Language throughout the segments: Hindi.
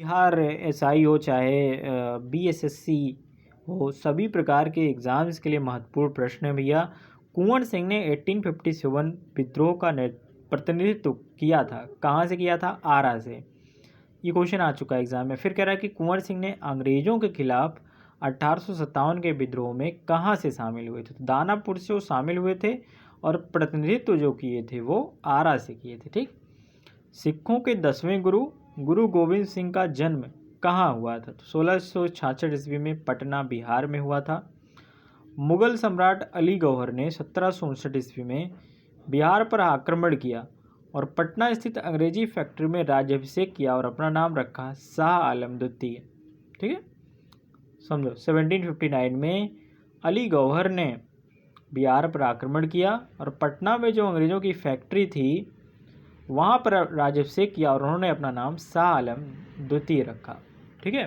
बिहार एसआई हो चाहे बीएसएससी हो, सभी प्रकार के एग्ज़ाम्स के लिए महत्वपूर्ण प्रश्न है भैया। कुंवर सिंह ने 1857 विद्रोह का प्रतिनिधित्व किया था। कहाँ से किया था? आरा से। ये क्वेश्चन आ चुका है एग्जाम में। फिर कह रहा है कि कुंवर सिंह ने अंग्रेजों के खिलाफ 1857 के विद्रोह में कहाँ से शामिल हुए थे? तो दानापुर से वो शामिल हुए थे और प्रतिनिधित्व जो किए थे वो आरा से किए थे। ठीक। सिखों के 10वें गुरु गुरु गोविंद सिंह का जन्म कहाँ हुआ था? तो 1666 ईस्वी में पटना बिहार में हुआ था। मुगल सम्राट अली गौहर ने 1759 ईस्वी में बिहार पर आक्रमण किया और पटना स्थित अंग्रेजी फैक्ट्री में राज्याभिषेक किया और अपना नाम रखा शाह आलम द्वितीय। ठीक है, समझो। 1759 में अली गौहर ने बिहार पर आक्रमण किया और पटना में जो अंग्रेज़ों की फैक्ट्री थी वहाँ पर राज्याभिषेक किया और उन्होंने अपना नाम शाह आलम द्वितीय रखा। ठीक है।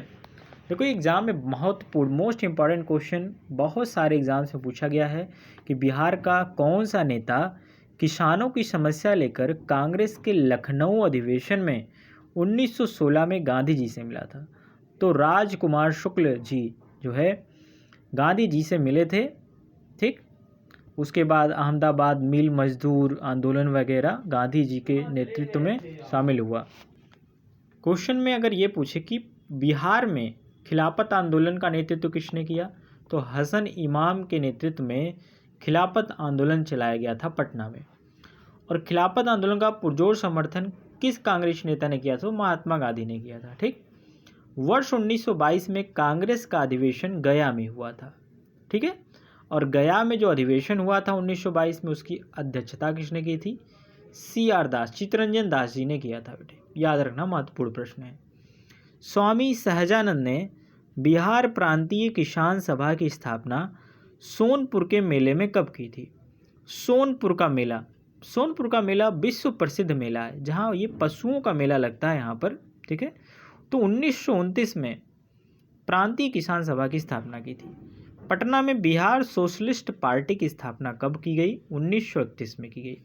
देखो एग्ज़ाम में महत्वपूर्ण मोस्ट इम्पॉर्टेंट क्वेश्चन बहुत सारे एग्जाम से पूछा गया है कि बिहार का कौन सा नेता किसानों की समस्या लेकर कांग्रेस के लखनऊ अधिवेशन में 1916 में गांधी जी से मिला था? तो राजकुमार शुक्ल जी जो है गांधी जी से मिले थे। ठीक। उसके बाद अहमदाबाद मिल मजदूर आंदोलन वगैरह गांधी जी के नेतृत्व में शामिल हुआ। क्वेश्चन में अगर ये पूछे कि बिहार में खिलाफत आंदोलन का नेतृत्व किसने किया, तो हसन इमाम के नेतृत्व में खिलाफत आंदोलन चलाया गया था पटना में। और खिलाफत आंदोलन का पुरजोर समर्थन किस कांग्रेस नेता ने किया? तो महात्मा गांधी ने किया था। ठीक। वर्ष 1922 में कांग्रेस का अधिवेशन गया में हुआ था। ठीक है। और गया में जो अधिवेशन हुआ था 1922 में, उसकी अध्यक्षता किसने की थी? CR दास, चित्तरंजन दास जी ने किया था। बेटे याद रखना, महत्वपूर्ण प्रश्न है। स्वामी सहजानंद ने बिहार प्रांतीय किसान सभा की स्थापना सोनपुर के मेले में कब की थी? सोनपुर का मेला विश्व प्रसिद्ध मेला है जहाँ ये पशुओं का मेला लगता है यहाँ पर। ठीक है। तो 1929 में प्रांतीय किसान सभा की स्थापना की थी। पटना में बिहार सोशलिस्ट पार्टी की स्थापना कब की गई? 1931 में की गई।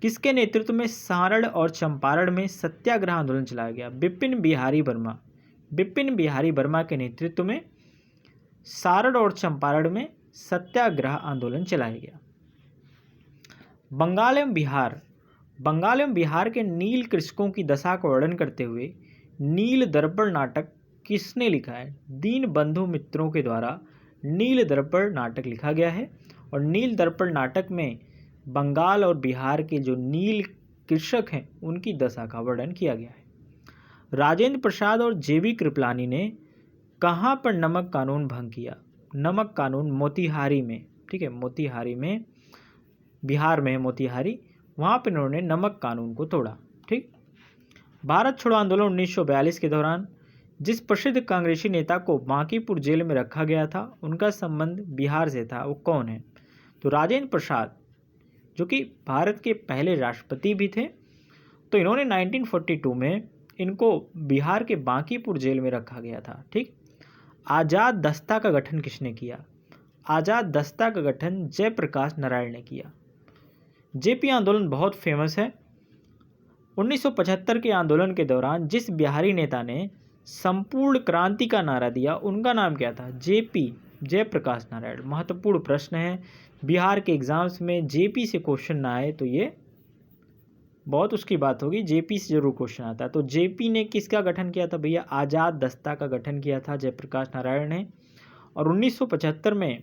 किसके नेतृत्व में सारण और चंपारण में सत्याग्रह आंदोलन चलाया गया? बिपिन बिहारी वर्मा के नेतृत्व में सारण और चंपारण में सत्याग्रह आंदोलन चलाया गया। बंगाल एवं बिहार के नील कृषकों की दशा का वर्णन करते हुए नील दर्पण नाटक किसने लिखा है? दीन बंधु मित्रों के द्वारा नील दर्पण नाटक लिखा गया है। और नील दर्पण नाटक में बंगाल और बिहार के जो नील कृषक हैं उनकी दशा का वर्णन किया गया है। राजेंद्र प्रसाद और JB कृपलानी ने कहाँ पर नमक कानून भंग किया? नमक कानून मोतिहारी में। ठीक है, मोतिहारी में, बिहार में है मोतिहारी, वहाँ पर इन्होंने नमक कानून को तोड़ा। ठीक। भारत छोड़ो आंदोलन 1942 के दौरान जिस प्रसिद्ध कांग्रेसी नेता को बांकीपुर जेल में रखा गया था उनका संबंध बिहार से था, वो कौन है? तो राजेंद्र प्रसाद, जो कि भारत के पहले राष्ट्रपति भी थे। तो इन्होंने 1942 में इनको बिहार के बांकीपुर जेल में रखा गया था। ठीक। आज़ाद दस्ता का गठन किसने किया? आज़ाद दस्ता का गठन जयप्रकाश नारायण ने किया। JP आंदोलन बहुत फेमस है। 1975 के आंदोलन के दौरान जिस बिहारी नेता ने संपूर्ण क्रांति का नारा दिया उनका नाम क्या था? JP, जयप्रकाश नारायण। महत्वपूर्ण प्रश्न है, बिहार के एग्जाम्स में JP से क्वेश्चन ना आए तो ये बहुत उसकी बात होगी, JP से जरूर क्वेश्चन आता है। तो JP ने किसका गठन किया था भैया? आज़ाद दस्ता का गठन किया था जयप्रकाश नारायण ने। और 1975 में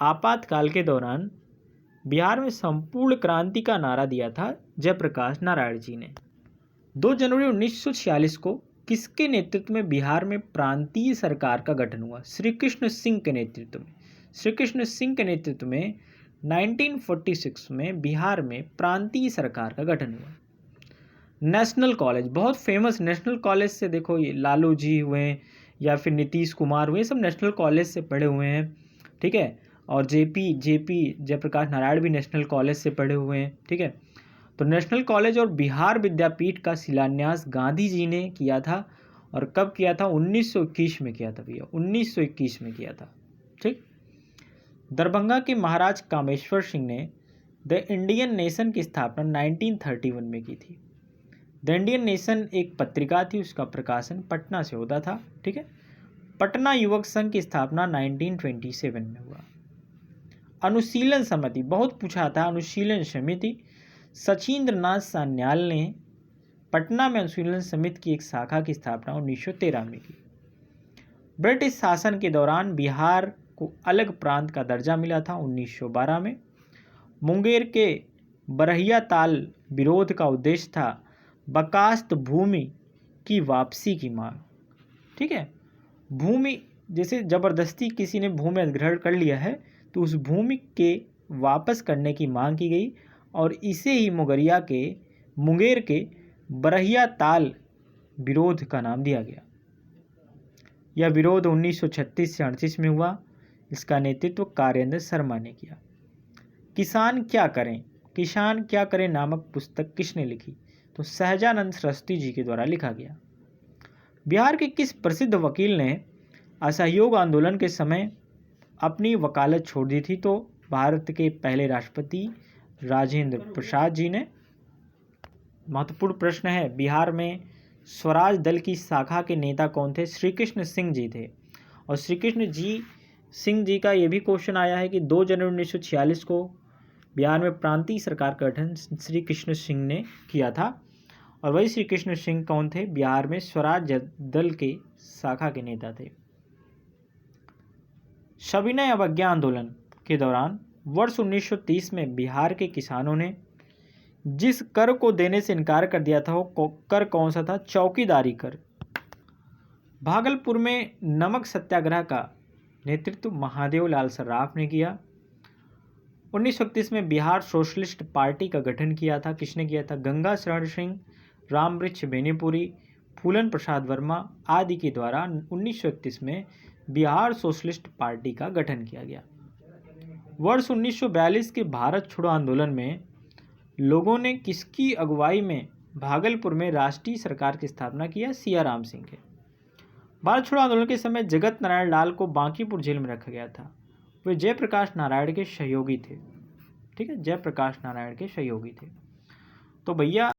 आपातकाल के दौरान बिहार में संपूर्ण क्रांति का नारा दिया था जयप्रकाश नारायण जी ने। 2 जनवरी 1946 को किसके नेतृत्व में बिहार में प्रांतीय सरकार का गठन हुआ? श्री कृष्ण सिंह के नेतृत्व में। श्री कृष्ण सिंह के नेतृत्व में 1946 में बिहार में प्रांतीय सरकार का गठन हुआ। नेशनल कॉलेज, बहुत फेमस नेशनल कॉलेज से, देखो ये लालू जी हुए या फिर नीतीश कुमार हुए, सब नेशनल कॉलेज से पढ़े हुए हैं। ठीक है। और JP जयप्रकाश नारायण भी नेशनल कॉलेज से पढ़े हुए हैं। ठीक है। तो नेशनल कॉलेज और बिहार विद्यापीठ का शिलान्यास गांधी जी ने किया था। और कब किया था? 1921 में किया था भैया, 1921 में किया था। ठीक। दरभंगा के महाराज कामेश्वर सिंह ने द इंडियन नेशन की स्थापना 1931 में की थी। द इंडियन नेशन एक पत्रिका थी, उसका प्रकाशन पटना से होता था। ठीक है। पटना युवक संघ की स्थापना 1927 में हुआ। अनुशीलन समिति, बहुत पूछा था, अनुशीलन समिति, सचिंद्र नाथ सान्याल ने पटना में अनुशीलन समिति की एक शाखा की स्थापना 1913 में की। ब्रिटिश शासन के दौरान बिहार को अलग प्रांत का दर्जा मिला था 1912 में। मुंगेर के बरहिया ताल विरोध का उद्देश्य था बकास्त भूमि की वापसी की मांग। ठीक है। भूमि, जैसे जबरदस्ती किसी ने भूमि अधिग्रहण कर लिया है तो उस भूमि के वापस करने की मांग की गई और इसे ही मुंगेर के बरहिया ताल विरोध का नाम दिया गया। यह विरोध 1936 से 38 में हुआ। इसका नेतृत्व कार्येंद्र शर्मा ने किया। किसान क्या करें नामक पुस्तक किसने लिखी? तो सहजानंद सरस्वती जी के द्वारा लिखा गया। बिहार के किस प्रसिद्ध वकील ने असहयोग आंदोलन के समय अपनी वकालत छोड़ दी थी? तो भारत के पहले राष्ट्रपति राजेंद्र प्रसाद जी ने। महत्वपूर्ण प्रश्न है, बिहार में स्वराज दल की शाखा के नेता कौन थे? श्री कृष्ण सिंह जी थे। और श्री कृष्ण सिंह जी का ये भी क्वेश्चन आया है कि 2 जनवरी 1946 को बिहार में प्रांतीय सरकार का गठन श्री कृष्ण सिंह ने किया था। और वही श्री कृष्ण सिंह कौन थे? बिहार में स्वराज दल के शाखा के नेता थे। सविनय अवज्ञा आंदोलन के दौरान वर्ष 1930 में बिहार के किसानों ने जिस कर को देने से इनकार कर दिया था वो कर कौन सा था? चौकीदारी कर। भागलपुर में नमक सत्याग्रह का नेतृत्व महादेव लाल सर्राफ ने किया। 1931 में बिहार सोशलिस्ट पार्टी का गठन किया था। किसने किया था? गंगा शरण सिंह, रामवृक्ष बेनीपुरी, फूलन प्रसाद वर्मा आदि के द्वारा 1931 में बिहार सोशलिस्ट पार्टी का गठन किया गया। वर्ष 1942 के भारत छोड़ो आंदोलन में लोगों ने किसकी अगुवाई में भागलपुर में राष्ट्रीय सरकार की स्थापना किया? सिया राम सिंह के। भारत छोड़ो आंदोलन के समय जगत नारायण लाल को बांकीपुर जेल में रखा गया था। वे जयप्रकाश नारायण के सहयोगी थे। ठीक है, जयप्रकाश नारायण के सहयोगी थे। तो भैया